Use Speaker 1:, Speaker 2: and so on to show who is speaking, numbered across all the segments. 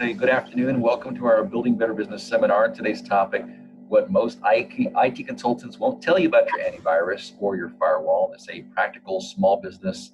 Speaker 1: Hey, good afternoon. Welcome to our Building Better Business seminar. Today's topic, what most IT consultants won't tell you about your antivirus or your firewall. It's a practical small business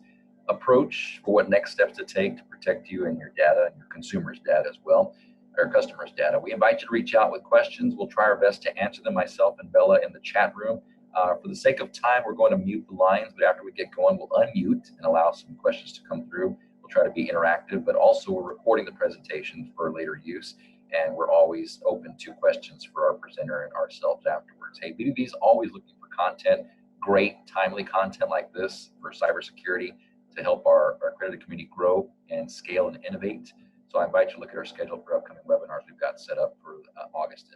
Speaker 1: approach for what next steps to take to protect you and your data and your consumers' data as well, or customers' data. We invite you to reach out with questions. We'll try our best to answer them, myself and Bella, in the chat room. For the sake of time, we're going to mute the lines, but after we get going, we'll unmute and allow some questions to come through. Try to be interactive, but also we're recording the presentation for later use, and we're always open to questions for our presenter and ourselves afterwards. Hey, BBB is always looking for content, great, timely content like this for cybersecurity to help our accredited community grow and scale and innovate. So I invite you to look at our schedule for upcoming webinars we've got set up for August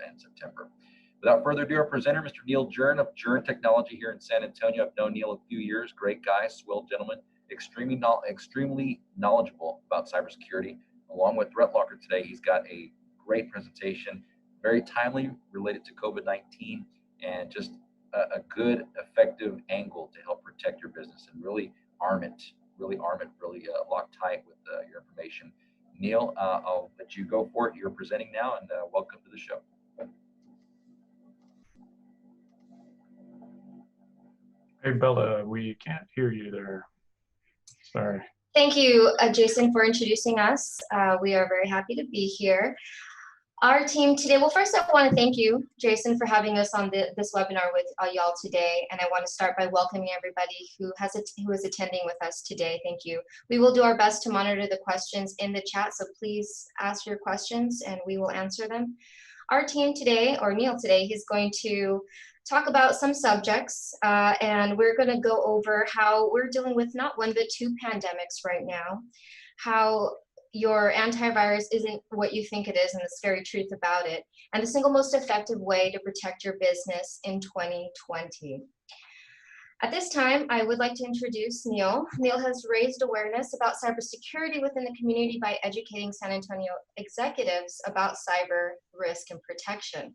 Speaker 1: and September. Without further ado, our presenter, Mr. Neal Juern of Juern Technology here in San Antonio. I've known Neal a few years, great guy, swell gentleman. Extremely knowledgeable about cybersecurity. Along with ThreatLocker today, he's got a great presentation, very timely related to COVID-19, and just a good, effective angle to help protect your business and really arm it, really lock tight with your information. Neal, I'll let you go for it. You're presenting now, and welcome to the show.
Speaker 2: Hey, Bella, we can't hear you there. Sorry.
Speaker 3: Thank you, Jason, for introducing us. We are very happy to be here. Our team today, well, first I want to thank you, Jason, for having us on this webinar with y'all today. And I want to start by welcoming everybody who is attending with us today. Thank you. We will do our best to monitor the questions in the chat, so please ask your questions and we will answer them. Our team today, or Neal today, he's going to talk about some subjects, and we're going to go over how we're dealing with not one but two pandemics right now, how your antivirus isn't what you think it is and the scary truth about it, and the single most effective way to protect your business in 2020. At this time, I would like to introduce Neal. Neal has raised awareness about cybersecurity within the community by educating San Antonio executives about cyber risk and protection.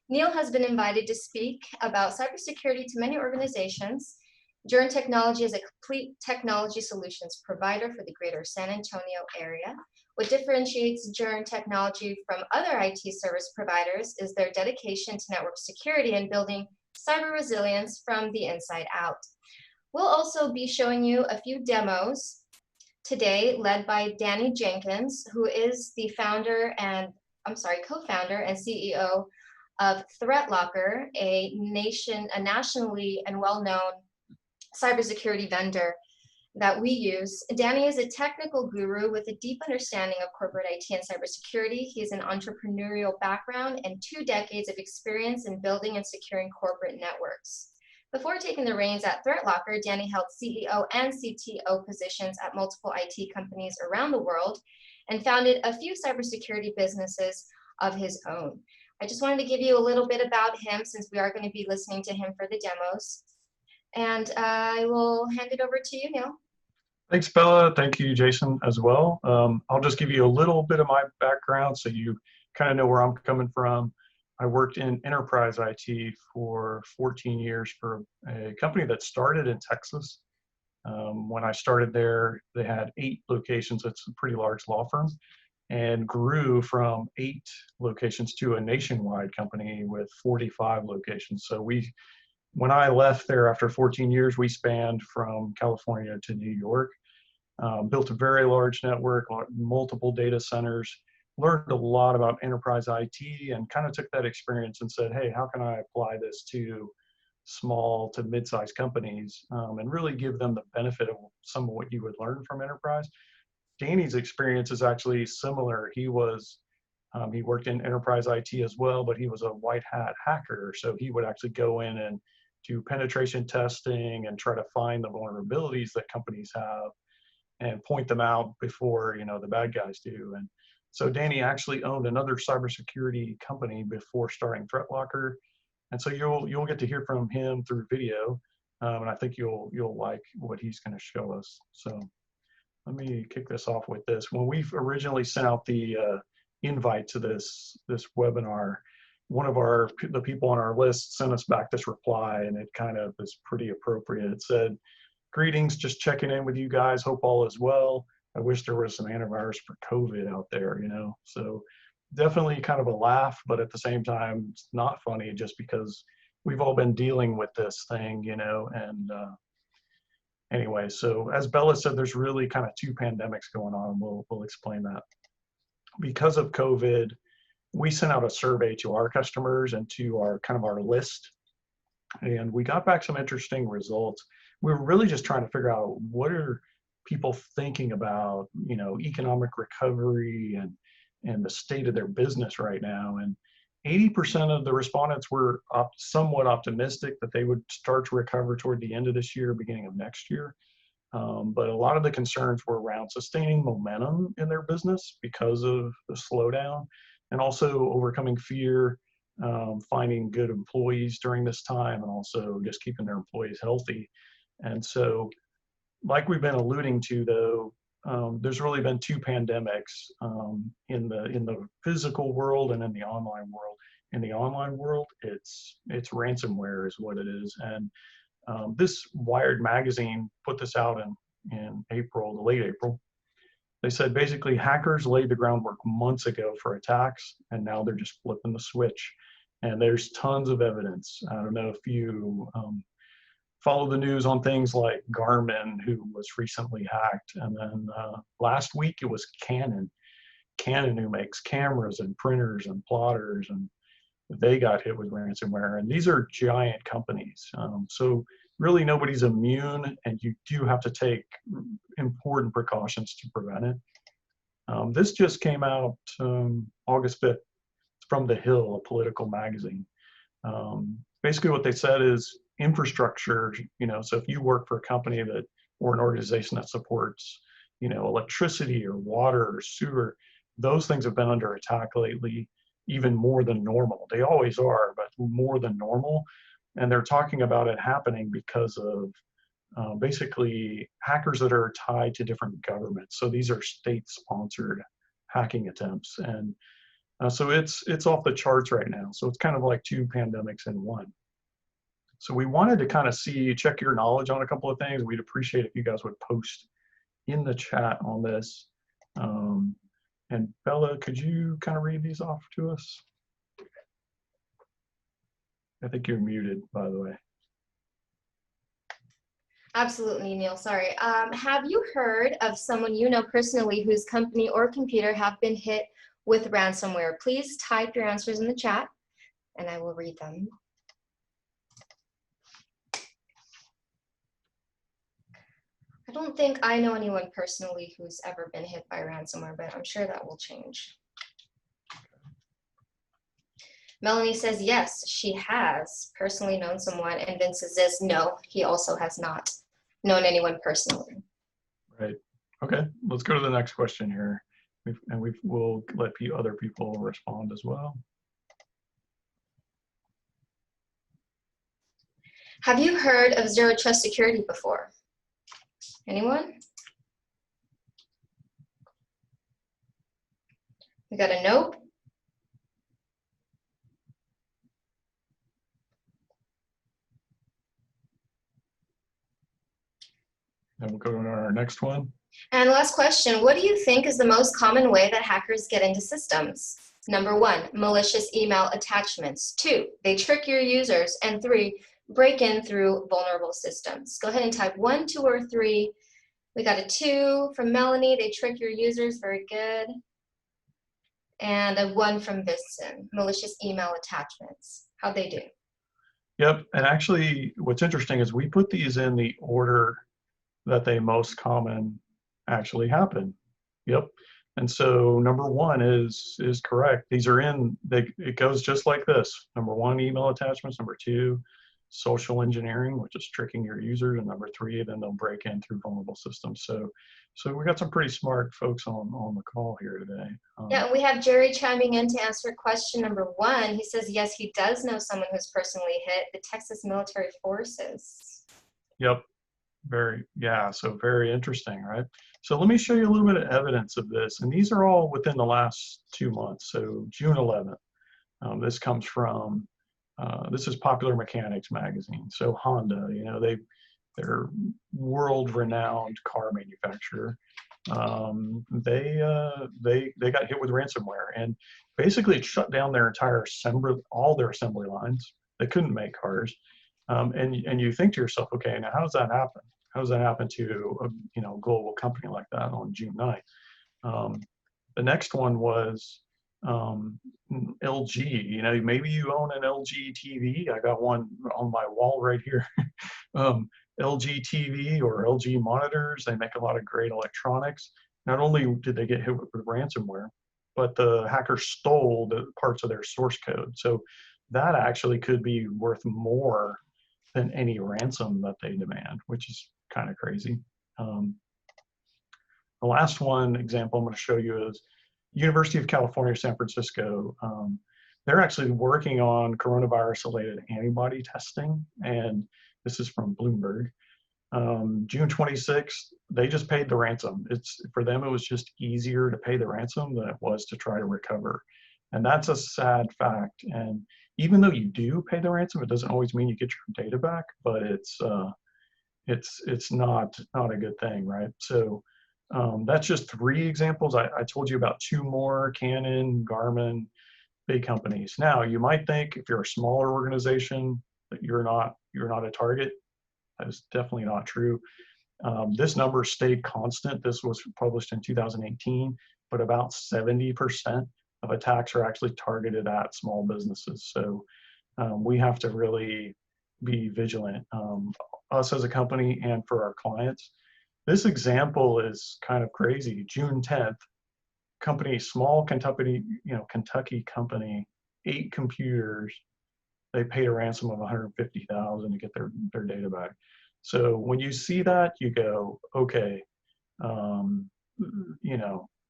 Speaker 3: Neal has been invited to speak about cybersecurity to many organizations. Juern Technology is a complete technology solutions provider for the greater San Antonio area. What differentiates Juern Technology from other IT service providers is their dedication to network security and building cyber resilience from the inside out. We'll also be showing you a few demos today led by Danny Jenkins, who is the co-founder and CEO of ThreatLocker, a nationally and well-known cybersecurity vendor that we use. Danny is a technical guru with a deep understanding of corporate IT and cybersecurity. He has an entrepreneurial background and 2 decades of experience in building and securing corporate networks. Before taking the reins at ThreatLocker, Danny held CEO and CTO positions at multiple IT companies around the world and founded a few cybersecurity businesses of his own. I just wanted to give you a little bit about him since we are going to be listening to him for the demos. And I will hand it over to you, Neal.
Speaker 2: Thanks, Bella. Thank you, Jason, as well. I'll just give you a little bit of my background so you kind of know where I'm coming from. I worked in enterprise IT for 14 years for a company that started in Texas. When I started there, they had 8 locations. It's a pretty large law firm, and grew from 8 locations to a nationwide company with 45 locations. So when I left there after 14 years, we spanned from California to New York, built a very large network, multiple data centers, learned a lot about enterprise IT, and kind of took that experience and said, hey, how can I apply this to small to mid-sized companies and really give them the benefit of some of what you would learn from enterprise. Danny's experience is actually similar. He worked in enterprise IT as well, but he was a white hat hacker. So he would actually go in and do penetration testing and try to find the vulnerabilities that companies have and point them out before, the bad guys do. And so Danny actually owned another cybersecurity company before starting ThreatLocker. And so you'll get to hear from him through video. And I think you'll like what he's going to show us. So let me kick this off with this. When we originally sent out the invite to this webinar, one of the people on our list sent us back this reply, and it kind of is pretty appropriate. It said, "Greetings, just checking in with you guys. Hope all is well. I wish there was some antivirus for COVID out there, you know? So definitely kind of a laugh, but at the same time, it's not funny just because we've all been dealing with this thing, you know? And anyway, so as Bella said, there's really kind of two pandemics going on. We'll explain that. Because of COVID, we sent out a survey to our customers and to our kind of our list, and we got back some interesting results. We were really just trying to figure out what are people thinking about, you know, economic recovery and the state of their business right now. And 80% of the respondents were somewhat optimistic that they would start to recover toward the end of this year, beginning of next year. But a lot of the concerns were around sustaining momentum in their business because of the slowdown, and also overcoming fear, finding good employees during this time, and also just keeping their employees healthy. And so, like we've been alluding to, though, there's really been two pandemics in the physical world and in the online world. In the online world, it's ransomware is what it is. And this Wired magazine put this out in April, late April. They said basically hackers laid the groundwork months ago for attacks, and now they're just flipping the switch. And there's tons of evidence. I don't know if you follow the news on things like Garmin, who was recently hacked. And then last week it was Canon, who makes cameras and printers and plotters, and they got hit with ransomware. And these are giant companies. So really nobody's immune, and you do have to take important precautions to prevent it. This just came out August 5th from The Hill, a political magazine. Basically what they said is infrastructure, you know, so if you work for a company that, or an organization that supports, you know, electricity or water or sewer, those things have been under attack lately, even more than normal. They always are, but more than normal. And they're talking about it happening because of basically hackers that are tied to different governments. So these are state-sponsored hacking attempts. And so it's off the charts right now. So it's kind of like two pandemics in one. So we wanted to kind of check your knowledge on a couple of things. We'd appreciate if you guys would post in the chat on this. And Bella, could you kind of read these off to us? I think you're muted, by the way.
Speaker 3: Absolutely, Neal. Sorry. Have you heard of someone you know personally whose company or computer have been hit with ransomware? Please type your answers in the chat, and I will read them. I don't think I know anyone personally who's ever been hit by ransomware, but I'm sure that will change. Melanie says, yes, she has personally known someone, and Vincent says, no, he also has not known anyone personally.
Speaker 2: Right. Okay, let's go to the next question here, and we'll let other people respond as well.
Speaker 3: Have you heard of Zero Trust Security before? Anyone? We got a nope.
Speaker 2: And we'll go to our next one.
Speaker 3: And last question, what do you think is the most common way that hackers get into systems? Number 1, malicious email attachments. 2, they trick your users. And 3, break in through vulnerable systems. Go ahead and type 1, 2, or 3. We got a 2 from Melanie, they trick your users, very good. And a 1 from Vincent, malicious email attachments. How'd they do?
Speaker 2: Yep, and actually what's interesting is we put these in the order that they most common actually happen. Yep. And so number 1 is correct. These are it goes just like this. Number 1, email attachments. Number 2, social engineering, which is tricking your users. And number 3, then they'll break in through vulnerable systems. So we got some pretty smart folks on the call here today.
Speaker 3: Yeah, we have Jerry chiming in to answer question number 1. He says, yes, he does know someone who's personally hit, the Texas Military Forces.
Speaker 2: Yep. So very interesting, right? So let me show you a little bit of evidence of this. And these are all within the last 2 months. So June 11th, this comes from, this is Popular Mechanics magazine. So Honda, you know, they're world-renowned car manufacturer. They got hit with ransomware, and basically it shut down their entire all their assembly lines. They couldn't make cars, and you think to yourself, okay, now how does that happen? How does that happen to a global company like that on June 9th? The next one was LG. Maybe you own an LG TV. I got one on my wall right here. LG TV or LG monitors. They make a lot of great electronics. Not only did they get hit with ransomware, but the hacker stole the parts of their source code. So that actually could be worth more than any ransom that they demand, which is kind of crazy. The last one example I'm going to show you is University of California, San Francisco. They're actually working on coronavirus-related antibody testing, and this is from Bloomberg. June 26th, they just paid the ransom. For them, it was just easier to pay the ransom than it was to try to recover. And that's a sad fact. And even though you do pay the ransom, it doesn't always mean you get your data back, but it's not a good thing, right? So that's just 3 examples. I told you about 2 more: Canon, Garmin, big companies. Now, you might think if you're a smaller organization that you're not a target. That is definitely not true. This number stayed constant. This was published in 2018, but about 70% of attacks are actually targeted at small businesses. So we have to really be vigilant, us as a company and for our clients. This example is kind of crazy. June 10th, small Kentucky company, 8 computers. They paid a ransom of $150,000 to get their data back. So when you see that, you go, okay,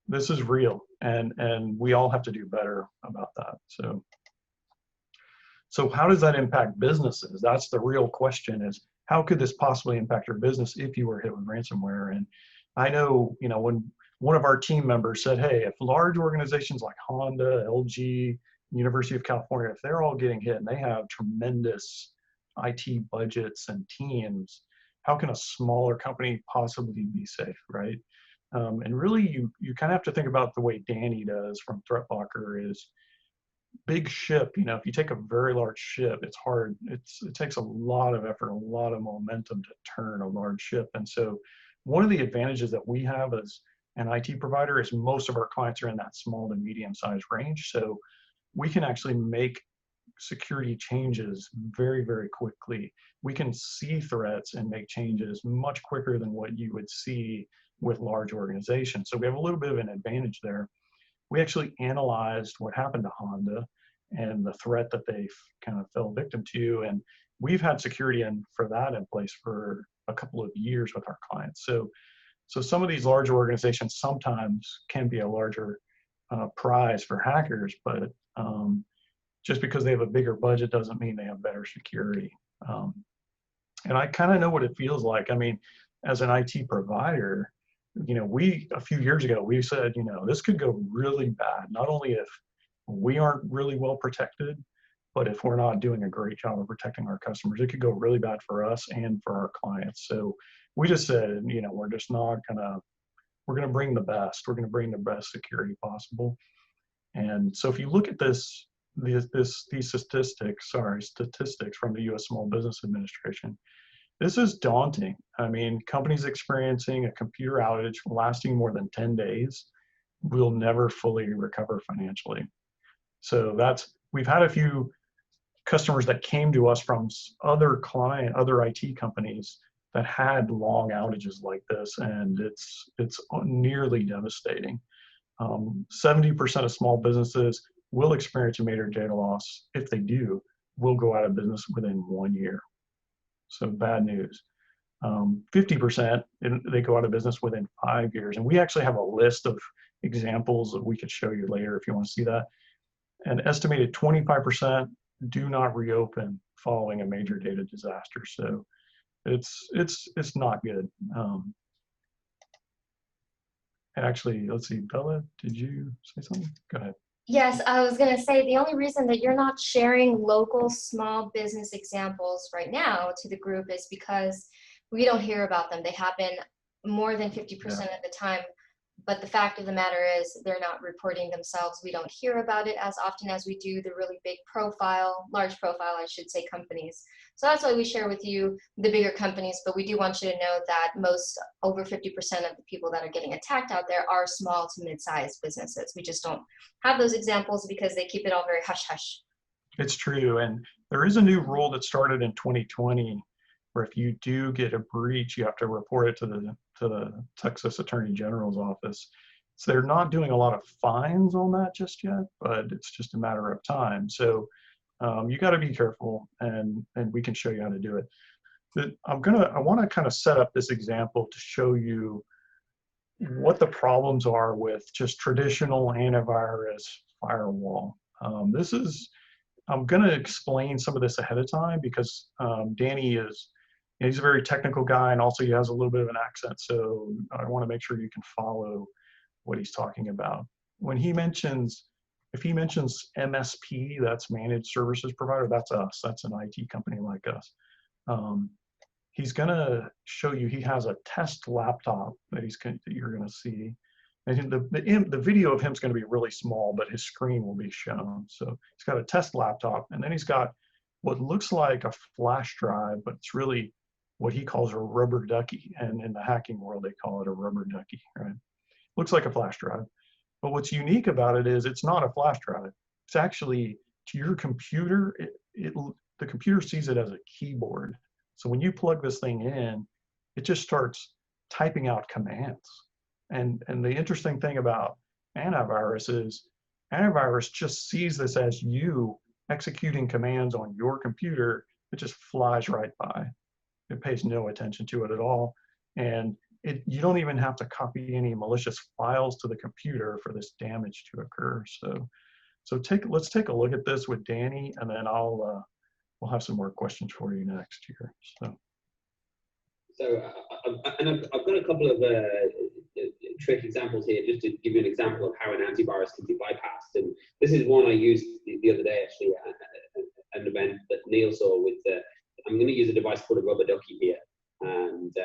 Speaker 2: this is real, and we all have to do better about that. So how does that impact businesses? That's the real question: is how could this possibly impact your business if you were hit with ransomware? And I know, when one of our team members said, hey, if large organizations like Honda, LG, University of California, if they're all getting hit and they have tremendous IT budgets and teams, how can a smaller company possibly be safe, right? And really, you kind of have to think about the way Danny does from ThreatLocker is big ship. If you take a very large ship, it's hard. It takes a lot of effort, a lot of momentum to turn a large ship. And so one of the advantages that we have as an IT provider is most of our clients are in that small to medium-sized range. So we can actually make security changes very, very quickly. We can see threats and make changes much quicker than what you would see with large organizations. So we have a little bit of an advantage there. We actually analyzed what happened to Honda and the threat that they kind of fell victim to, and we've had security in place for a couple of years with our clients. So some of these large organizations sometimes can be a larger prize for hackers, but just because they have a bigger budget doesn't mean they have better security. And I kind of know what it feels like. I mean, as an IT provider, a few years ago, we said, this could go really bad, not only if we aren't really well protected, but if we're not doing a great job of protecting our customers, it could go really bad for us and for our clients. So we just said, we're just not we're going to bring the best. We're going to bring the best security possible. And so if you look at these statistics from the U.S. Small Business Administration, this is daunting. I mean, companies experiencing a computer outage lasting more than 10 days will never fully recover financially. So we've had a few customers that came to us from other IT companies that had long outages like this, and it's nearly devastating. 70% of small businesses will experience a major data loss. If they do, will go out of business within 1 year. So bad news. 50%, they go out of business within 5 years. And we actually have a list of examples that we could show you later if you want to see that. An estimated 25% do not reopen following a major data disaster. So it's not good. Actually, let's see, Bella, did you say something? Go ahead.
Speaker 3: Yes, I was going to say the only reason that you're not sharing local small business examples right now to the group is because we don't hear about them. They happen more than 50% of the time But the fact of the matter is they're not reporting themselves. We don't hear about it as often as we do the really big profile, large profile, I should say, companies. So that's why we share with you the bigger companies, but we do want you to know that most, over 50% of the people that are getting attacked out there are small to mid-sized businesses. We just don't have those examples because they keep it all very hush-hush.
Speaker 2: It's true. And there is a new rule that started in 2020 where if you do get a breach, you have to report it to the Texas Attorney General's office. So they're not doing a lot of fines on that just yet, but it's just a matter of time. So you got to be careful, and we can show you how to do it. I want to kind of set up this example to show you what the problems are with just traditional antivirus firewall. I'm going to explain some of this ahead of time because Danny he's a very technical guy, and also he has a little bit of an accent. So I want to make sure you can follow what he's talking about. If he mentions MSP, that's managed services provider, that's us. That's an IT company like us. He's going to show you, he has a test laptop that you're going to see. And the video of him is going to be really small, but his screen will be shown. So he's got a test laptop, and then he's got what looks like a flash drive, but it's really what he calls a rubber ducky. And in the hacking world, they call it a rubber ducky, right? Looks like a flash drive. But what's unique about it is it's not a flash drive. It's actually, to your computer, the computer sees it as a keyboard. So when you plug this thing in, it just starts typing out commands. And the interesting thing about antivirus is antivirus just sees this as you executing commands on your computer. It just flies right by. It pays no attention to it at all. And you don't even have to copy any malicious files to the computer for this damage to occur. So let's take a look at this with Danny, and then we'll have some more questions for you next year.
Speaker 4: I've got a couple of trick examples here, just to give you an example of how an antivirus can be bypassed. And this is one I used the other day, actually, at an event that Neal saw with. I'm going to use a device called a rubber ducky here, and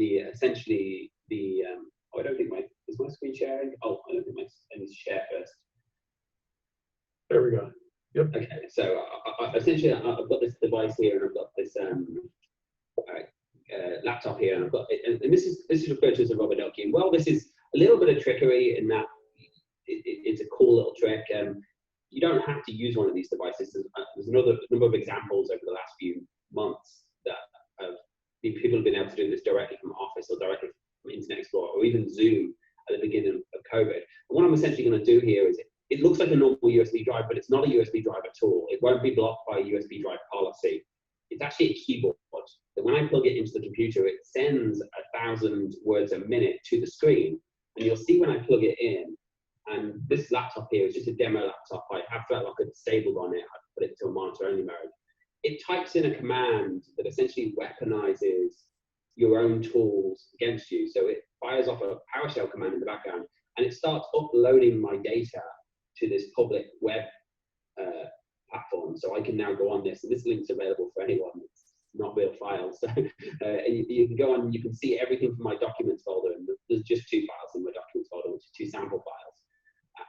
Speaker 4: essentially I don't think is my screen sharing? Oh, I don't think I need to share first.
Speaker 2: There we go. Yep.
Speaker 4: Okay, so essentially I've got this device here, and I've got this laptop here, and I've got and this is referred to as a rubber ducky. And well, this is a little bit of trickery in that it's a cool little trick. You don't have to use one of these devices. There's another number of examples over the last few months that people have been able to do this directly from Office or directly from Internet Explorer or even Zoom at the beginning of COVID. And what I'm essentially going to do here is it looks like a normal USB drive, but it's not a USB drive at all. It won't be blocked by a USB drive policy. It's actually a keyboard. So when I plug it into the computer, it sends 1,000 words a minute to the screen. And you'll see when I plug it in, and this laptop here is just a demo laptop. I have ThreatLocker disabled on it. I put it to a monitor only mode. It types in a command that essentially weaponizes your own tools against you. So it fires off a PowerShell command in the background, and it starts uploading my data to this public web platform. So I can now go on this, and this link's available for anyone. It's not real files. So you can go on, you can see everything from my documents folder, and there's just 2 files in my documents folder, which are 2 sample files.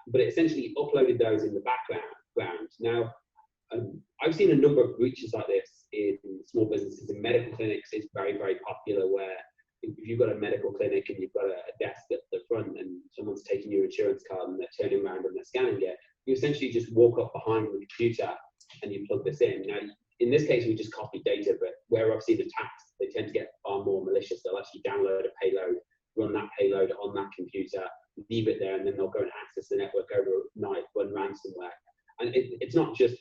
Speaker 4: But it essentially uploaded those in the background. Now, I've seen a number of breaches like this in small businesses. In medical clinics, it's very, very popular, where if you've got a medical clinic and you've got a desk at the front and someone's taking your insurance card and they're turning around and they're scanning it, you essentially just walk up behind the computer and you plug this in. Now, in this case, we just copy data, but where I've seen attacks, they tend to get far more malicious. They'll actually download a payload, run that payload on that computer, leave it there, and then they'll go and access the network overnight, run ransomware. And it's not just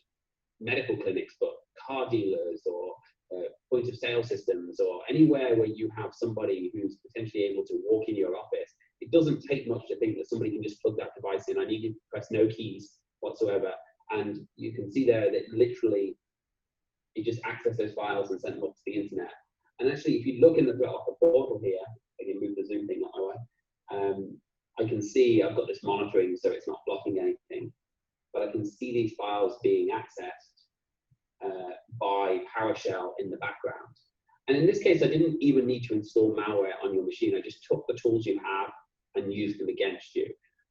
Speaker 4: medical clinics, but car dealers or point of sale systems, or anywhere where you have somebody who's potentially able to walk in your office. It doesn't take much to think that somebody can just plug that device in. I need you to press no keys whatsoever. And you can see there that literally you just access those files and send them up to the internet. And actually, if you look in the ThreatLocker portal here, I can move the Zoom thing that way. I can see I've got this monitoring, so it's not blocking anything, but I can see these files being accessed by PowerShell in the background. And in this case, I didn't even need to install malware on your machine. I just took the tools you have and and use them against you.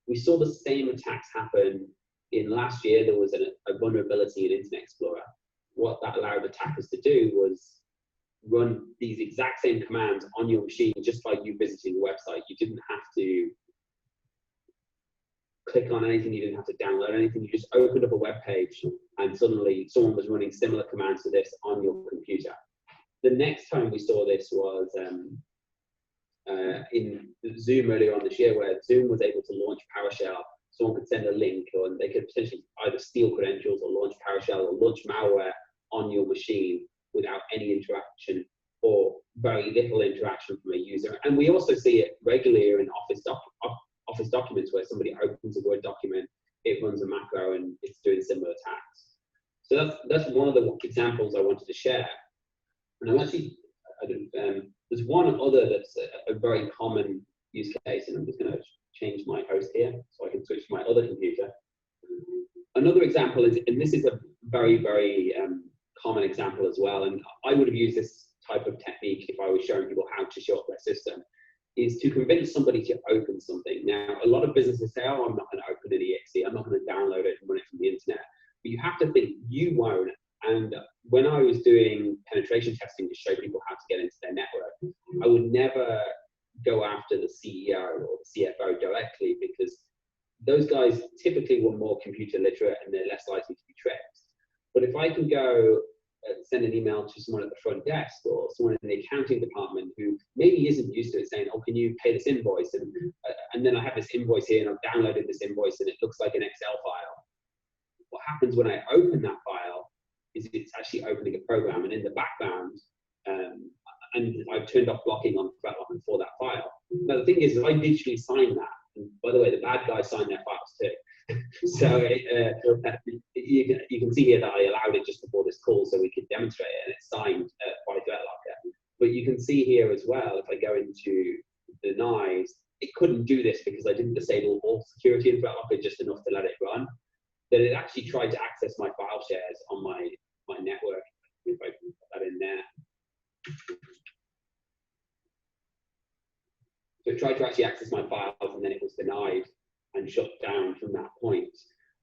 Speaker 4: We saw the same attacks happen in last year. There was a vulnerability in Internet Explorer. What that allowed attackers to do was run these exact same commands on your machine just by you visiting the website. You didn't have to click on anything, you didn't have to download anything, you just opened up a web page and suddenly someone was running similar commands to this on your computer. The next time we saw this was in Zoom earlier on this year, where Zoom was able to launch PowerShell. Someone could send a link, or they could potentially either steal credentials or launch PowerShell or launch malware on your machine without any interaction or very little interaction from a user. And we also see it regularly in Office documents, where somebody opens a Word document, it runs a macro, and it's doing similar attacks. So that's one of the examples I wanted to share. And I'm actually, there's one other that's a very common use case, and I'm just going to change my host here so I can switch to my other computer. Another example is, and this is a very, very common example as well, and I would have used this type of technique if I was showing people how to show up their system, is to convince somebody to open something. Now, a lot of businesses say, oh, I'm not going to open an EXE, I'm not going to download it and run it from the internet. But you have to think, you won't. And when I was doing penetration testing to show people how to get into their network, I would never go after the CEO or the CFO directly, because those guys typically were more computer literate and they're less likely to be tricked. But if I can go send an email to someone at the front desk or someone in the accounting department who maybe isn't used to it, saying, oh, can you pay this invoice? And then I have this invoice here and I've downloaded this invoice and it looks like an Excel file. What happens when I open that file is it's actually opening a program, and in the background, and I've turned off blocking on ThreatLocker for that file. Now the thing is, I digitally signed that. And by the way, the bad guys sign their files too. So you can see here that I allowed it just before this call so we could demonstrate it, and it's signed by ThreatLocker. But you can see here as well, if I go into denies, it couldn't do this because I didn't disable all security in ThreatLocker just enough to let it run. That it actually tried to access my file shares on my network. If I put that in there. So it tried to actually access my files, and then it was denied and shut down from that point.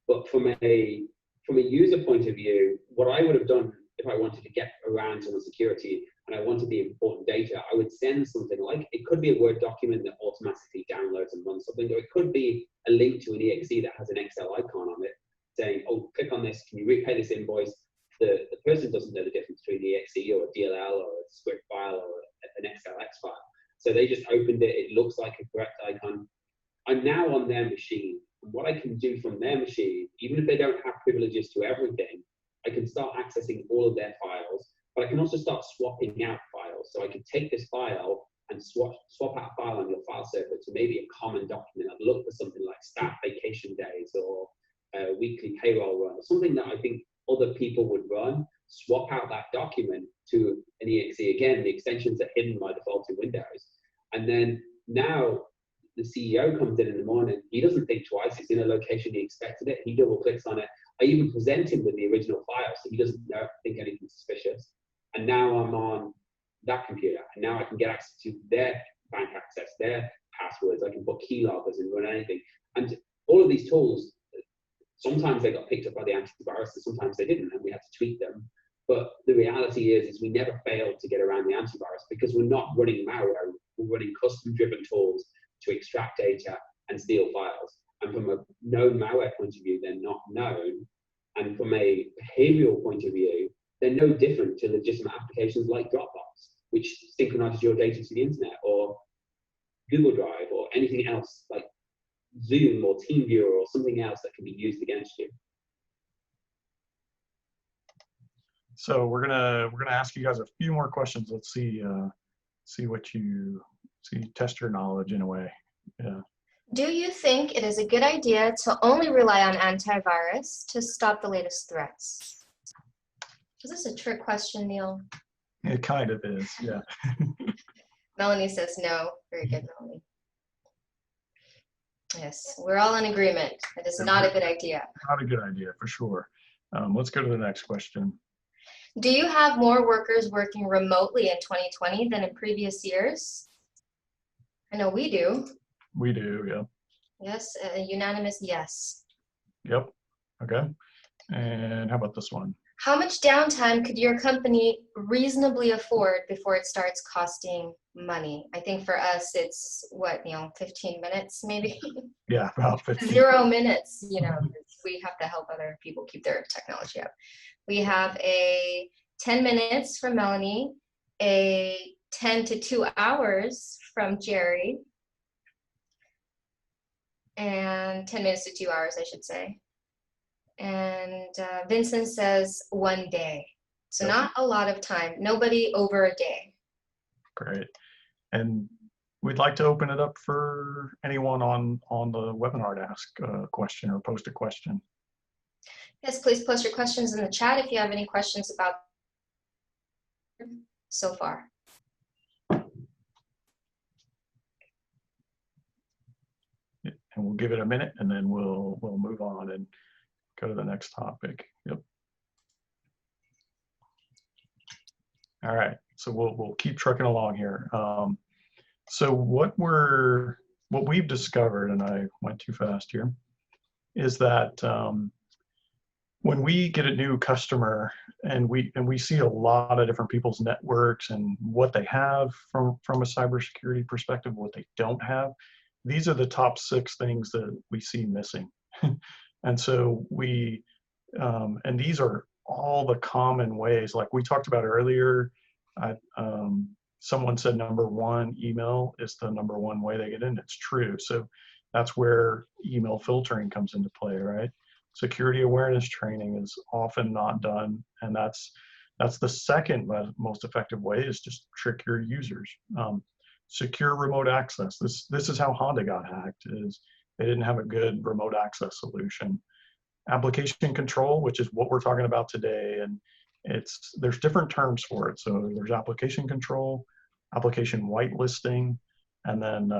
Speaker 4: But from a user point of view, what I would have done if I wanted to get around someone's security and I wanted the important data, I would send something like, it could be a Word document that automatically downloads and runs something, or it could be a link to an EXE that has an Excel icon on it saying, oh, click on this, can you repay this invoice? The person doesn't know the difference between the EXE or a DLL or a script file or an XLX file. So they just opened it, it looks like a correct icon. I'm now on their machine, and what I can do from their machine, even if they don't have privileges to everything, I can start accessing all of their files, but I can also start swapping out files. So I can take this file and swap out a file on your file server to maybe a common document. I'd look for something like staff vacation days or a weekly payroll run, or something that I think other people would run, swap out that document to an EXE. Again, the extensions are hidden by default in Windows. And then now the CEO comes in the morning, he doesn't think twice, it's in a location he expected it, he double clicks on it. I even present him with the original file, so he doesn't think anything suspicious. And now I'm on that computer, and now I can get access to their bank access, their passwords, I can put keyloggers and run anything. And all of these tools, sometimes they got picked up by the antivirus, and sometimes they didn't, and we had to tweak them. But the reality is we never failed to get around the antivirus because we're not running malware, we're running custom-driven tools to extract data and steal files. And from a known malware point of view, they're not known. And from a behavioral point of view, they're no different to legitimate applications like Dropbox, which synchronizes your data to the internet, or Google Drive, or anything else like Zoom or TeamViewer or something else that can be used against you.
Speaker 2: So we're gonna ask you guys a few more questions. Let's see what you test your knowledge in a way. Yeah.
Speaker 3: Do you think it is a good idea to only rely on antivirus to stop the latest threats? Is this a trick question, Neal?
Speaker 2: It kind of is, yeah.
Speaker 3: Melanie says no. Very good, Melanie. Yes, we're all in agreement. It is not a good idea.
Speaker 2: Not a good idea, for sure. Let's go to the next question.
Speaker 3: Do you have more workers working remotely in 2020 than in previous years? I know we do.
Speaker 2: We do, yeah.
Speaker 3: Yes, a unanimous yes.
Speaker 2: Yep. Okay. And how about this one?
Speaker 3: How much downtime could your company reasonably afford before it starts costing money? I think for us, it's what, Neal, 15 minutes maybe?
Speaker 2: Yeah, about 15.
Speaker 3: 0 minutes, you know, 'cause we have to help other people keep their technology up. We have a 10 minutes from Melanie, a 10 to 2 hours from Jerry, and 10 minutes to 2 hours, I should say. And Vincent says 1 day. So
Speaker 2: Yep.
Speaker 3: not a lot of time. Nobody over a day.
Speaker 2: Great. And we'd like to open it up for anyone on the webinar to ask a question or post a question.
Speaker 3: Yes, please post your questions in the chat if you have any questions about so far.
Speaker 2: And we'll give it a minute, and then we'll move on and go to the next topic. Yep. All right. So we'll keep trucking along here. So what we've discovered, and I went too fast here, is that when we get a new customer and we see a lot of different people's networks and what they have from a cybersecurity perspective, what they don't have, these are the top 6 things that we see missing. And so and these are all the common ways, like we talked about earlier. Someone said number 1, email is the number 1 way they get in. It's true. So that's where email filtering comes into play, right? Security awareness training is often not done, and that's the second most effective way, is just trick your users. Secure remote access. This is how Honda got hacked, is they didn't have a good remote access solution. Application control, which is what we're talking about today, and there's different terms for it. So there's application control, application whitelisting, and then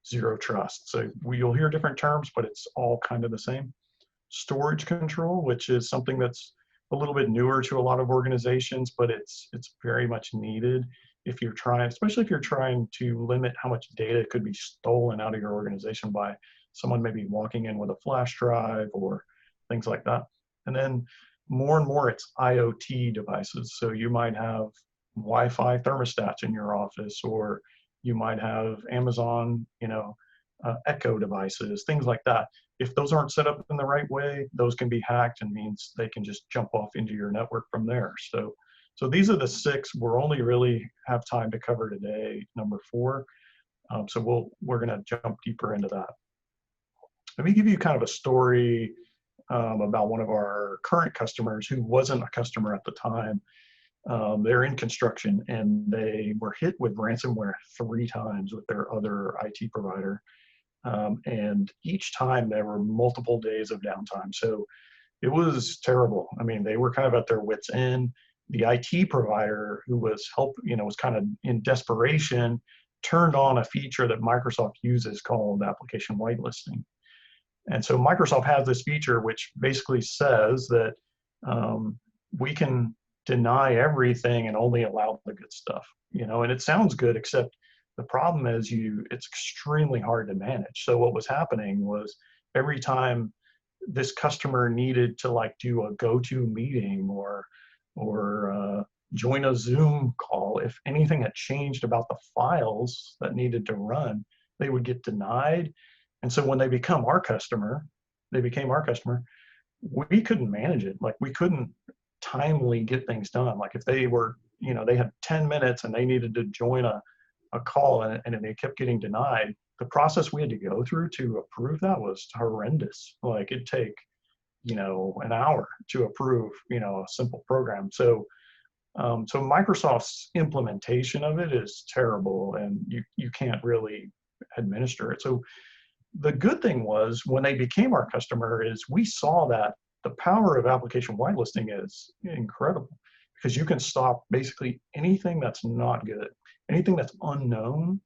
Speaker 2: zero trust. So you'll hear different terms, but it's all kind of the same. Storage control, which is something that's a little bit newer to a lot of organizations, but it's very much needed if you're trying, especially if you're trying to limit how much data could be stolen out of your organization by someone maybe walking in with a flash drive or things like that. And then more and more it's IoT devices. So you might have Wi-Fi thermostats in your office, or you might have Amazon, Echo devices, things like that. If those aren't set up in the right way, those can be hacked, and means they can just jump off into your network from there. So these are the 6 we're only really have time to cover today, number 4. So we're going to jump deeper into that. Let me give you kind of a story about one of our current customers who wasn't a customer at the time. They're in construction, and they were hit with ransomware 3 times with their other IT provider. And each time there were multiple days of downtime. So it was terrible. I mean, they were kind of at their wits' end. The IT provider, who was was kind of in desperation, turned on a feature that Microsoft uses called application whitelisting. And so Microsoft has this feature which basically says that we can deny everything and only allow the good stuff, and it sounds good, except the problem is it's extremely hard to manage. So what was happening was, every time this customer needed to do a go-to meeting or join a Zoom call, if anything had changed about the files that needed to run, they would get denied. And so when they became our customer, we couldn't manage it. We couldn't timely get things done. If they were, they had 10 minutes and they needed to join a call, and they kept getting denied, the process we had to go through to approve that was horrendous. It'd take, an hour to approve, a simple program. So Microsoft's implementation of it is terrible, and you can't really administer it. So the good thing was, when they became our customer, is we saw that the power of application whitelisting is incredible, because you can stop basically anything that's not good. Anything that's unknown,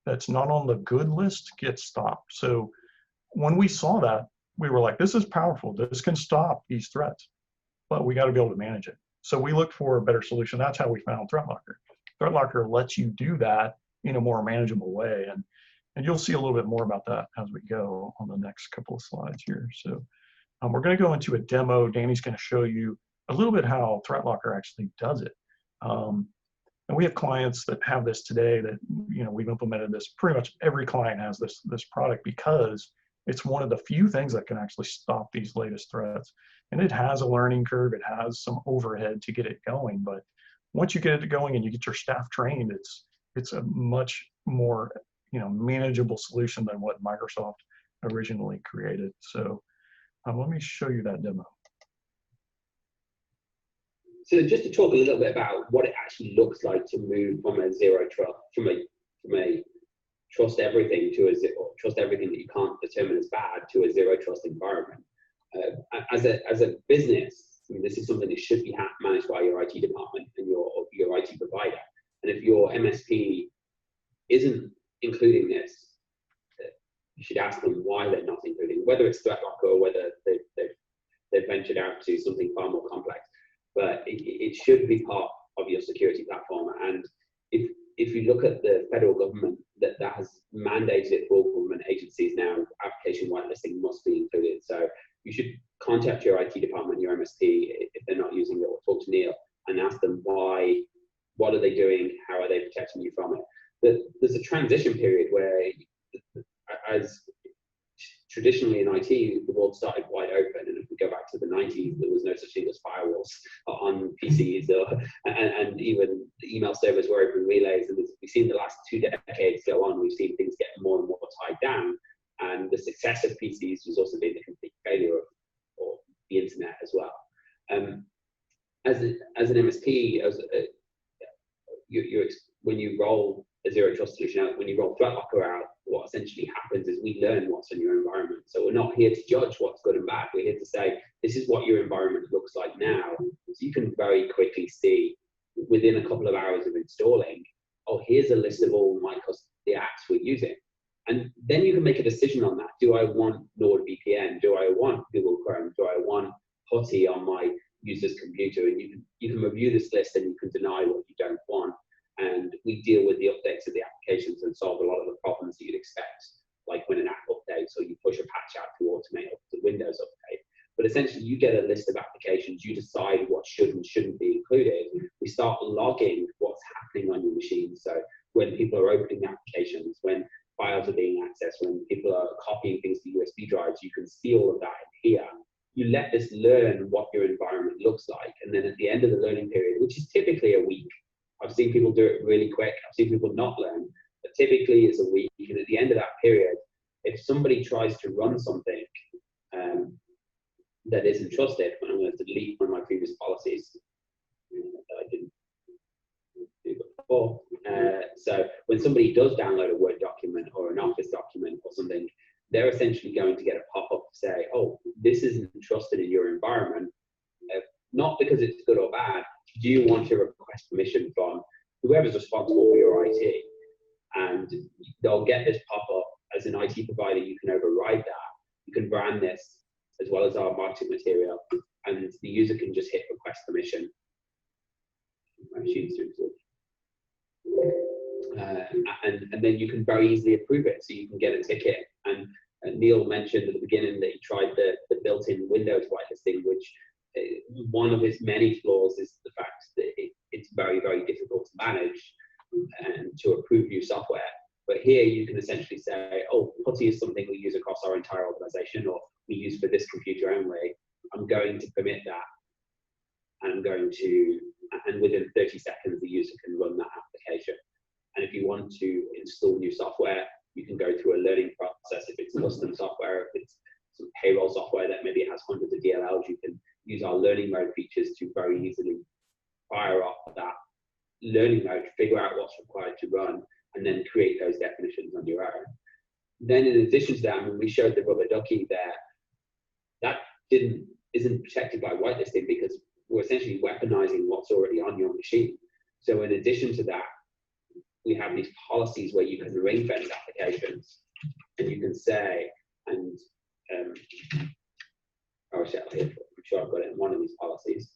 Speaker 2: that's not on the good list, gets stopped. So when we saw that, we were like, this is powerful. This can stop these threats, but we got to be able to manage it. So we looked for a better solution. That's how we found ThreatLocker. ThreatLocker lets you do that in a more manageable way. And you'll see a little bit more about that as we go on the next couple of slides here. So we're going to go into a demo. Danny's going to show you a little bit how ThreatLocker actually does it. And we have clients that have this today that, we've implemented this. Pretty much every client has this product because it's one of the few things that can actually stop these latest threats. And it has a learning curve. It has some overhead to get it going. But once you get it going and you get your staff trained, it's a much more manageable solution than what Microsoft originally created. So let me show you that demo.
Speaker 4: So just to talk a little bit about what it actually looks like to move from a zero trust, from a trust everything to a trust everything that you can't determine as bad to a zero trust environment. As a business, this is something that should be managed by your IT department and your IT provider. And if your MSP isn't including this, you should ask them why they're not including, whether it's ThreatLocker or whether they've ventured out to something far more complex. But it should be part of your security platform. And if you look at the federal government, that has mandated it for all government agencies now, application whitelisting must be included. So you should contact your IT department, your MSP, if they're not using it, or talk to Neal and ask them why, what are they doing, how are they protecting you from it. There's a transition period where, as traditionally in IT, the world started wide open, and if we go back to the 90s, there was no such thing as firewalls on PCs, and even the email servers were open relays. And we've seen the last 2 decades go on, we've seen things get more and more tied down, and the success of PCs has also been the complete failure of the internet as well. As an MSP, when you roll a zero trust solution out, when you roll ThreatLocker out, what essentially happens is we learn what's in your environment. So we're not here to judge what's good and bad. We're here to say, this is what your environment looks like now. So you can very quickly see within a couple of hours of installing, oh, here's a list of all the apps we're using. And then you can make a decision on that. Do I want NordVPN? Do I want Google Chrome? Do I want PuTTY on my user's computer? And you can review this list and you can deny what you don't want. And we deal with the updates of the applications and solve a lot of the problems that you'd expect, like when an app updates or you push a patch out to automate the Windows update. But essentially, you get a list of applications, you decide what should and shouldn't be included. We start logging what's happening on your machine. So when people are opening applications, when files are being accessed, when people are copying things to USB drives, you can see all of that in here. You let this learn what your environment looks like. And then at the end of the learning period, which is typically a week, I've seen people do it really quick. I've seen people not learn, but typically it's a week. And at the end of that period, if somebody tries to run something that isn't trusted, I'm going to delete one of my previous policies that I didn't do before. So when somebody does download a Word document or an Office document or something, they're essentially going to get a pop-up to say, oh, this isn't trusted in your environment, not because it's good or bad. Do you want to request permission from whoever's responsible for your IT? And they'll get this pop-up. As an IT provider, you can override that. You can brand this as well as our marketing material, and the user can just hit request permission. And then you can very easily approve it, so you can get a ticket. And Neal mentioned at the beginning that he tried the built-in Windows whitelisting, which one of its many flaws is the fact that it's very, very difficult to manage and to approve new software. But here you can essentially say, oh, PuTTY is something we use across our entire organization, or we use for this computer only. I'm going to permit that. And I'm going to, and within 30 seconds, the user can run that application. And if you want to install new software, you can go through a learning process. If it's custom software, if it's some payroll software that maybe has hundreds of DLLs, you can use our learning mode features to very easily fire off that learning mode, figure out what's required to run, and then create those definitions on your own. Then in addition to that, when we showed the rubber ducky there, that isn't protected by whitelisting because we're essentially weaponizing what's already on your machine. So in addition to that, we have these policies where you can ring-fence applications, and you can say, and I'm sure I've got it in one of these policies.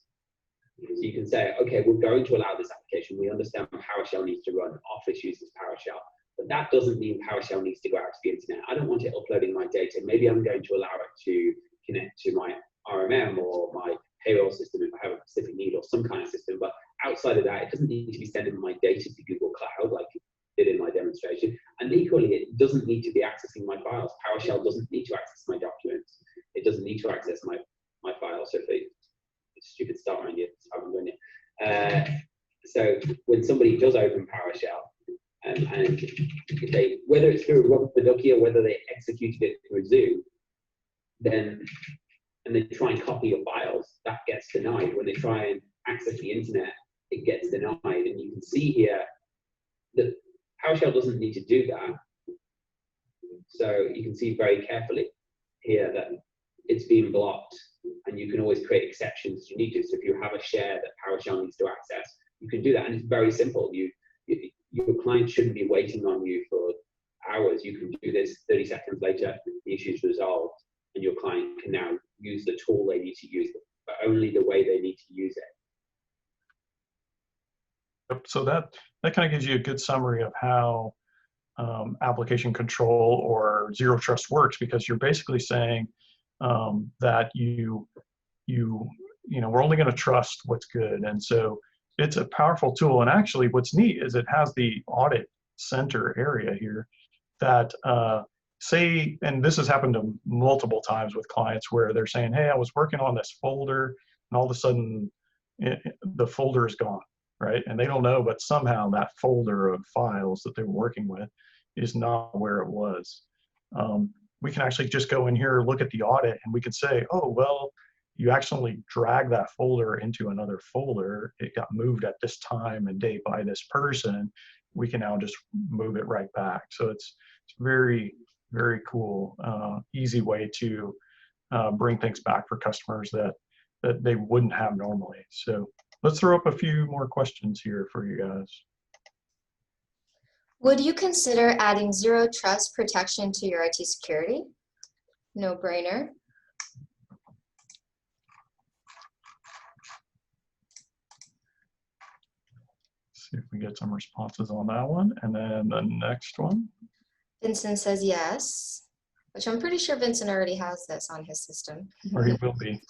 Speaker 4: So you can say, okay, we're going to allow this application. We understand PowerShell needs to run. Office uses PowerShell. But that doesn't mean PowerShell needs to go out to the internet. I don't want it uploading my data. Maybe I'm going to allow it to connect to my RMM or my payroll system if I have a specific need, or some kind of system. But outside of that, it doesn't need to be sending my data to Google Cloud like it did in my demonstration. And equally, it doesn't need to be accessing my files. PowerShell doesn't need to access my documents. It doesn't need to access my files. So if it's stupid stuff, I haven't done it. So when somebody does open PowerShell, and whether it's through a Ducky or whether they executed it through Zoom, and they try and copy your files, that gets denied. When they try and access the internet, it gets denied. And you can see here that PowerShell doesn't need to do that. So you can see very carefully here that it's being blocked, and you can always create exceptions if you need to. So if you have a share that PowerShell needs to access, you can do that. And it's very simple. Your client shouldn't be waiting on you for hours. You can do this 30 seconds later, the issue is resolved, and your client can now use the tool they need to use, but only the way they need to use it.
Speaker 2: So that kind of gives you a good summary of how application control or zero trust works, because you're basically saying that we're only going to trust what's good. And so it's a powerful tool. And actually what's neat is it has the audit center area here that say, and this has happened to multiple times with clients where they're saying, hey, I was working on this folder and all of a sudden the folder is gone, right? And they don't know, but somehow that folder of files that they were working with is not where it was. We can actually just go in here, look at the audit, and we can say, oh, well, you actually drag that folder into another folder. It got moved at this time and date by this person. We can now just move it right back. So it's very, very cool, easy way to bring things back for customers that they wouldn't have normally. So let's throw up a few more questions here for you guys.
Speaker 3: Would you consider adding zero trust protection to your IT security? No brainer.
Speaker 2: See if we get some responses on that one. And then the next one.
Speaker 3: Vincent says yes, which I'm pretty sure Vincent already has this on his system.
Speaker 2: Or he will be.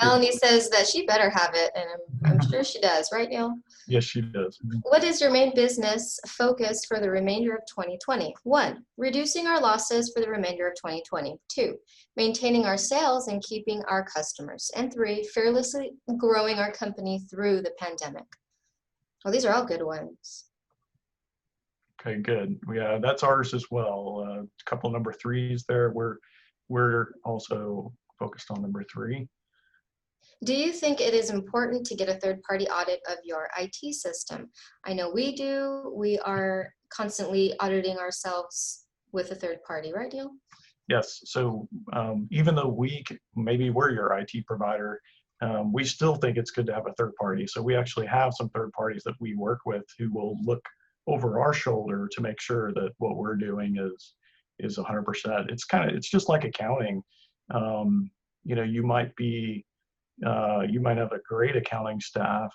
Speaker 3: Melanie says that she better have it, and I'm sure she does, right, Neal?
Speaker 2: Yes, she does.
Speaker 3: What is your main business focus for the remainder of 2020? 1, reducing our losses for the remainder of 2020. 2, maintaining our sales and keeping our customers. And 3, fearlessly growing our company through the pandemic. Well, these are all good ones.
Speaker 2: Okay, good. Yeah, that's ours as well. A couple number 3s there. We're also focused on number 3.
Speaker 3: Do you think it is important to get a third-party audit of your IT system? I know we do. We are constantly auditing ourselves with a third party, right, Neal?
Speaker 2: Yes. So even though maybe we're your IT provider, we still think it's good to have a third party. So we actually have some third parties that we work with who will look over our shoulder to make sure that what we're doing is 100%. It's just like accounting. You might have a great accounting staff,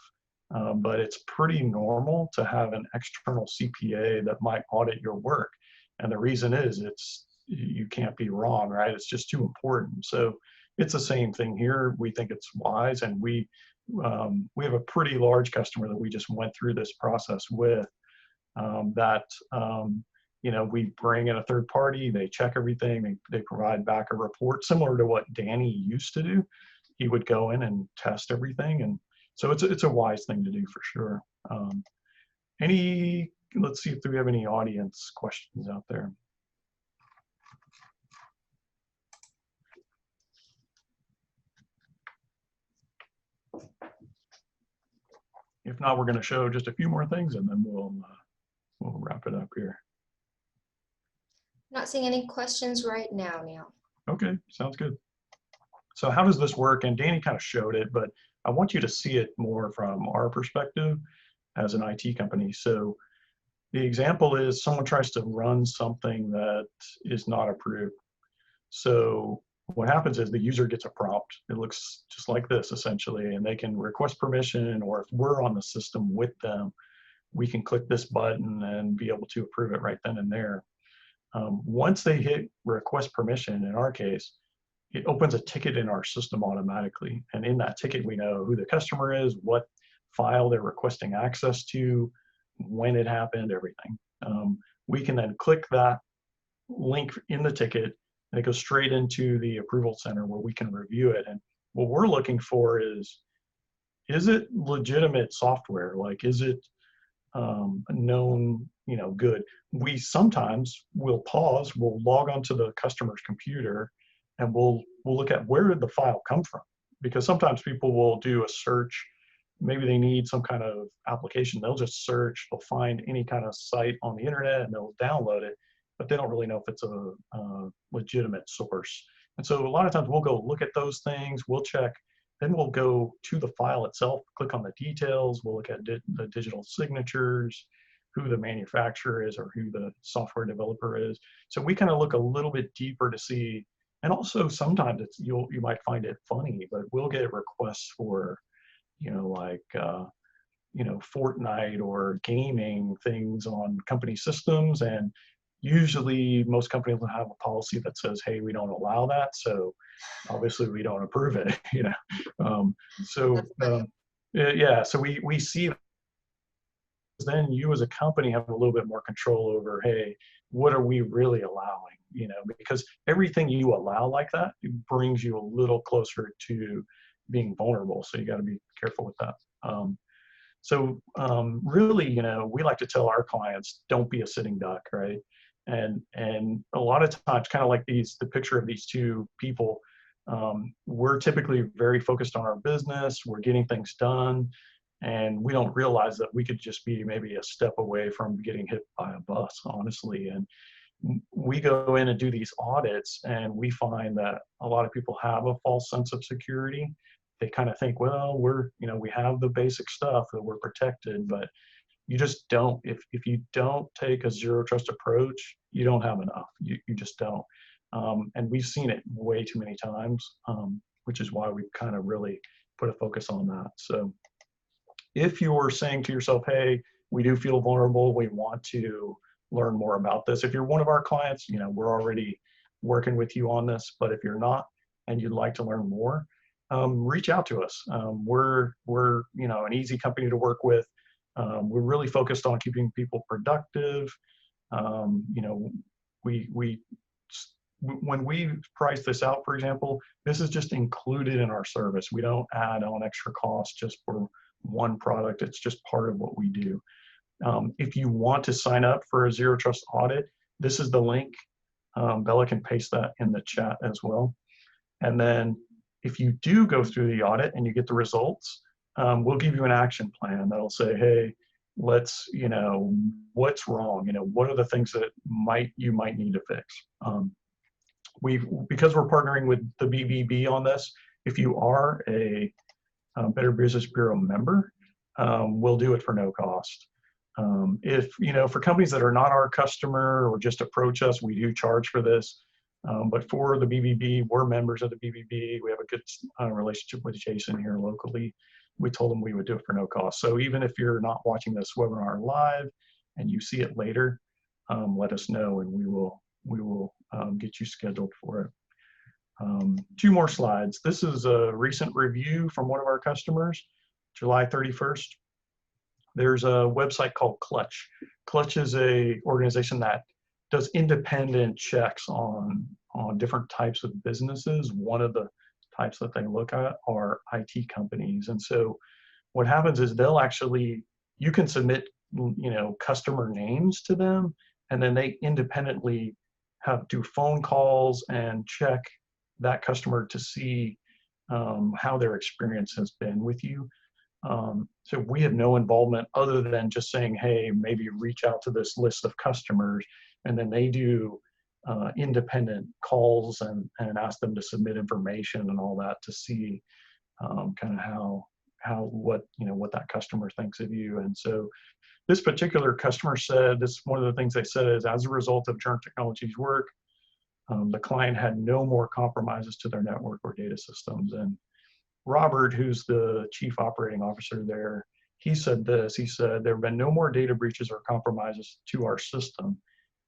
Speaker 2: but it's pretty normal to have an external CPA that might audit your work. And the reason is you can't be wrong, right? It's just too important. So it's the same thing here. We think it's wise, and we have a pretty large customer that we just went through this process with. We bring in a third party, they check everything, they provide back a report similar to what Danny used to do. He would go in and test everything, and so it's a wise thing to do for sure. Let's see if we have any audience questions out there. If not, we're going to show just a few more things, and then we'll wrap it up here.
Speaker 3: Not seeing any questions right now, Neal.
Speaker 2: Okay, sounds good. So how does this work? And Danny kind of showed it, but I want you to see it more from our perspective as an IT company. So the example is someone tries to run something that is not approved. So what happens is the user gets a prompt. It looks just like this essentially, and they can request permission, or if we're on the system with them, we can click this button and be able to approve it right then and there. Once they hit request permission, in our case, it opens a ticket in our system automatically. And in that ticket, we know who the customer is, what file they're requesting access to, when it happened, everything. We can then click that link in the ticket, and it goes straight into the approval center where we can review it. And what we're looking for is it legitimate software? Like, is it known, good? We sometimes will pause, we'll log onto the customer's computer, and we'll look at where did the file come from? Because sometimes people will do a search. Maybe they need some kind of application. They'll just search, they'll find any kind of site on the internet and they'll download it, but they don't really know if it's a legitimate source. And so a lot of times we'll go look at those things, we'll check, then we'll go to the file itself, click on the details, we'll look at the digital signatures, who the manufacturer is or who the software developer is. So we kind of look a little bit deeper to see, and also sometimes you might find it funny, but we'll get requests for, Fortnite or gaming things on company systems, and usually most companies will have a policy that says, hey, we don't allow that, so obviously we don't approve it. So we see then you as a company have a little bit more control over, hey, what are we really allowing? Because everything you allow like that, it brings you a little closer to being vulnerable. So you got to be careful with that. Really, we like to tell our clients, don't be a sitting duck, right? And a lot of times, kind of like the picture of these two people, we're typically very focused on our business, we're getting things done, and we don't realize that we could just be maybe a step away from getting hit by a bus, honestly. And we go in and do these audits, and we find that a lot of people have a false sense of security. They kind of think, well, we have the basic stuff that we're protected, but you just don't. If you don't take a zero trust approach, you don't have enough. You just don't. And we've seen it way too many times, which is why we've kind of really put a focus on that. So if you're saying to yourself, hey, we do feel vulnerable, we want to learn more about this. If you're one of our clients, we're already working with you on this, but if you're not and you'd like to learn more, reach out to us. We're an easy company to work with. We're really focused on keeping people productive. When we price this out, for example, this is just included in our service. We don't add on extra costs just for one product. It's just part of what we do. If you want to sign up for a zero trust audit, this is the link. Bella can paste that in the chat as well. And then if you do go through the audit and you get the results, we'll give you an action plan that'll say, hey, let's, what's wrong? What are the things that you might need to fix? Because we're partnering with the BBB on this, if you are a Better Business Bureau member, we'll do it for no cost. If, for companies that are not our customer or just approach us, we do charge for this. But for the BBB, we're members of the BBB. We have a good relationship with Jason here locally. We told him we would do it for no cost. So even if you're not watching this webinar live and you see it later, let us know and we will get you scheduled for it. 2 more slides. This is a recent review from one of our customers, July 31st. There's a website called Clutch. Clutch is a organization that does independent checks on different types of businesses. One of the types that they look at are IT companies. And so what happens is you can submit, customer names to them, and then they independently do phone calls and check that customer to see how their experience has been with you. So we have no involvement other than just saying, hey, maybe reach out to this list of customers, and then they do independent calls and ask them to submit information and all that to see kind of what that customer thinks of you. And so this particular customer said, one of the things they said is, as a result of Juern Technologies' work, the client had no more compromises to their network or data systems. And Robert, who's the chief operating officer there, he said this. He said, there have been no more data breaches or compromises to our system.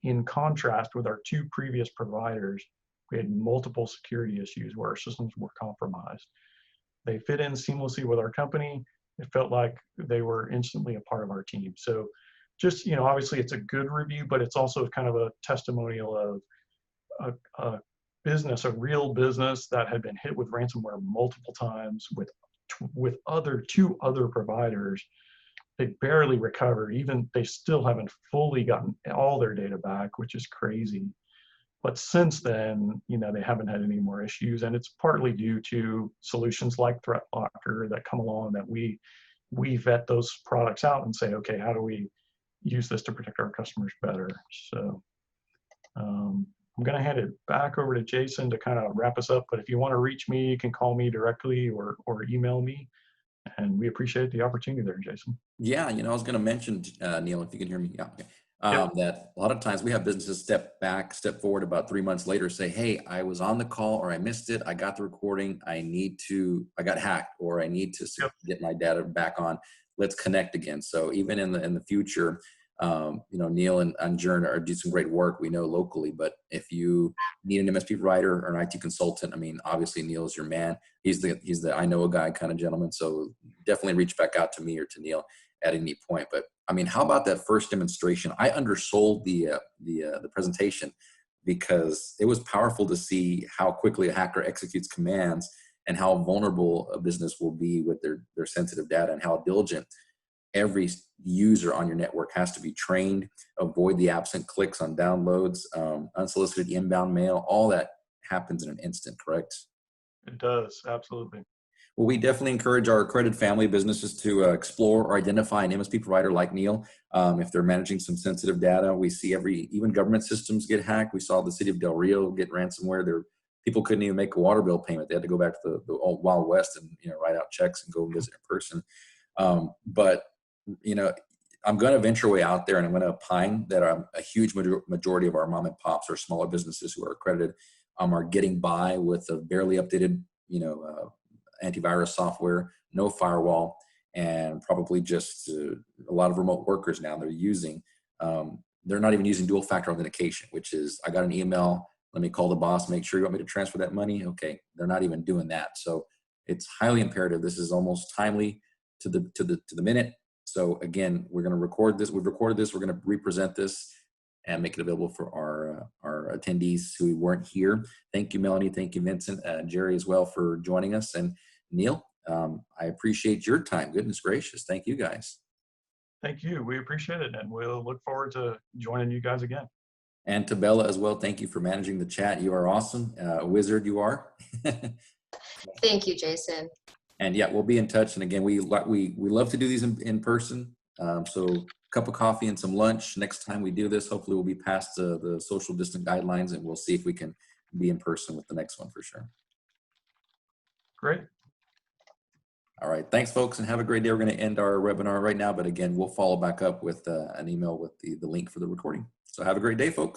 Speaker 2: In contrast with our 2 previous providers, we had multiple security issues where our systems were compromised. They fit in seamlessly with our company. It felt like they were instantly a part of our team. So just, you know, obviously it's a good review, but it's also kind of a testimonial of a business, a real business that had been hit with ransomware multiple times with 2 other providers. They barely recovered. Even they still haven't fully gotten all their data back, which is crazy. But since then, you know, they haven't had any more issues, and it's partly due to solutions like ThreatLocker that come along that we vet those products out and say, okay, how do we use this to protect our customers better? So I'm going to hand it back over to Jason to kind of wrap us up. But if you want to reach me, you can call me directly or email me. And we appreciate the opportunity there, Jason.
Speaker 1: Yeah, you know, I was going to mention, Neal, if you can hear me, yeah, okay.
Speaker 2: Yeah.
Speaker 1: That a lot of times we have businesses step back, step forward about 3 months later, say, hey, I was on the call or I missed it. I got the recording. I got hacked or I need to get my data back on. Let's connect again. So even in the future, you know, Neal and Juern are doing some great work, we know locally, but if you need an MSP provider or an IT consultant, I mean, obviously Neal's your man. He's the I know a guy kind of gentleman. So definitely reach back out to me or to Neal at any point. But I mean, how about that first demonstration? I undersold the presentation because it was powerful to see how quickly a hacker executes commands and how vulnerable a business will be with their sensitive data, and how diligent every user on your network has to be trained. Avoid the absent clicks on downloads, unsolicited inbound mail. All that happens in an instant, correct?
Speaker 2: It does, absolutely.
Speaker 1: Well, we definitely encourage our accredited family businesses to explore or identify an MSP provider like Neal. If they're managing some sensitive data, we see even government systems get hacked. We saw the city of Del Rio get ransomware. People couldn't even make a water bill payment. They had to go back to the old Wild West and, you know, write out checks and go visit in person. But, you know, I'm going to venture way out there, and I'm going to opine that a huge majority of our mom and pops or smaller businesses who are accredited are getting by with a barely updated, you know, antivirus software, no firewall, and probably just a lot of remote workers now they're using. They're not even using dual factor authentication, which is, I got an email, let me call the boss, make sure you want me to transfer that money. Okay, they're not even doing that. So it's highly imperative. This is almost timely to the minute. So again, we're going to record this. We've recorded this. We're going to represent this and make it available for our attendees who weren't here. Thank you, Melanie. Thank you, Vincent, Jerry as well for joining us. And Neal, I appreciate your time. Goodness gracious. Thank you, guys.
Speaker 2: Thank you. We appreciate it. And we'll look forward to joining you guys again.
Speaker 1: And to Bella as well. Thank you for managing the chat. You are awesome. A wizard you are.
Speaker 3: Thank you, Jason.
Speaker 1: And yeah, we'll be in touch. And again, we love to do these in person. So cup of coffee and some lunch. Next time we do this, hopefully we'll be past the social distance guidelines, and we'll see if we can be in person with the next one for sure.
Speaker 2: Great.
Speaker 1: All right. Thanks, folks, and have a great day. We're going to end our webinar right now, but again, we'll follow back up with an email with the link for the recording. So have a great day, folks.